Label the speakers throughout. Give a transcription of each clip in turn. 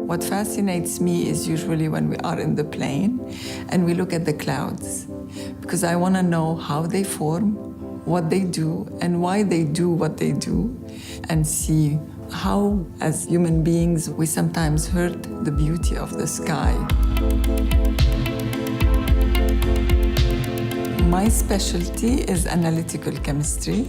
Speaker 1: What fascinates me is usually when we are in the plane and we look at the clouds, because I want to know how they form, what they do, and why they do what they do, and see how, as human beings, we sometimes hurt the beauty of the sky. My specialty is analytical chemistry,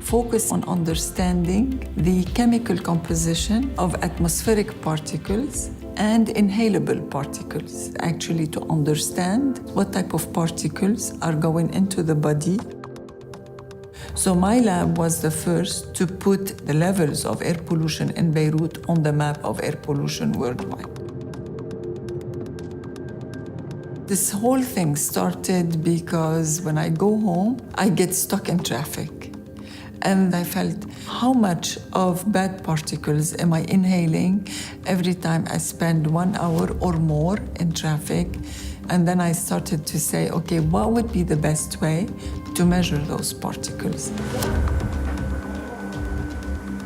Speaker 1: focused on understanding the chemical composition of atmospheric particles and inhalable particles, actually to understand what type of particles are going into the body. So my lab was the first to put the levels of air pollution in Beirut on the map of air pollution worldwide. This whole thing started because when I go home, I get stuck in traffic. And I felt, how much of bad particles am I inhaling every time I spend 1 hour or more in traffic? And then I started to say, okay, what would be the best way to measure those particles?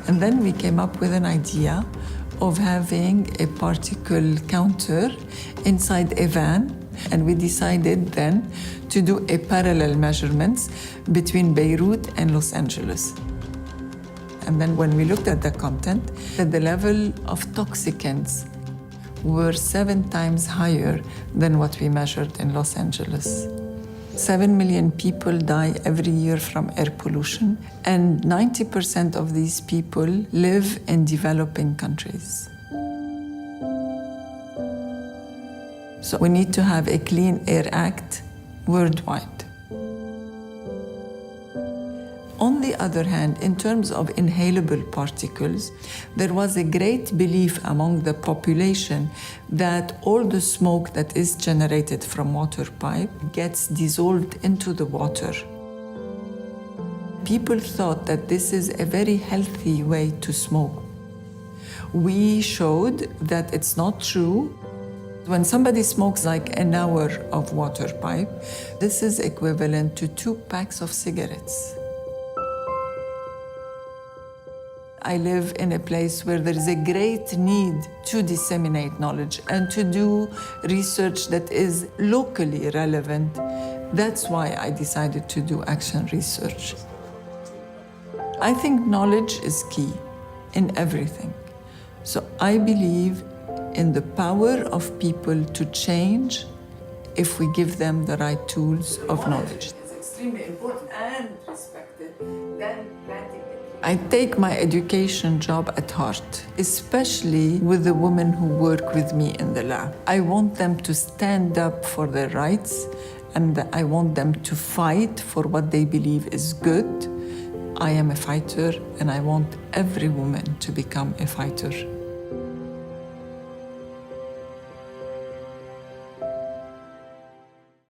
Speaker 1: And then we came up with an idea of having a particle counter inside a van. And we decided then to do a parallel measurements between Beirut and Los Angeles. And then when we looked at the content, the level of toxicants were 7 times higher than what we measured in Los Angeles. 7 million people die every year from air pollution, and 90% of these people live in developing countries. So we need to have a Clean Air Act worldwide. On the other hand, in terms of inhalable particles, there was a great belief among the population that all the smoke that is generated from water pipe gets dissolved into the water. People thought that this is a very healthy way to smoke. We showed that it's not true. When somebody smokes like an hour of water pipe, this is equivalent to 2 packs of cigarettes. I live in a place where there is a great need to disseminate knowledge and to do research that is locally relevant. That's why I decided to do action research. I think knowledge is key in everything. So I believe in the power of people to change if we give them the right tools of knowledge. It's extremely important and respected. I take my education job at heart, especially with the women who work with me in the lab. I want them to stand up for their rights, and I want them to fight for what they believe is good. I am a fighter, and I want every woman to become a fighter.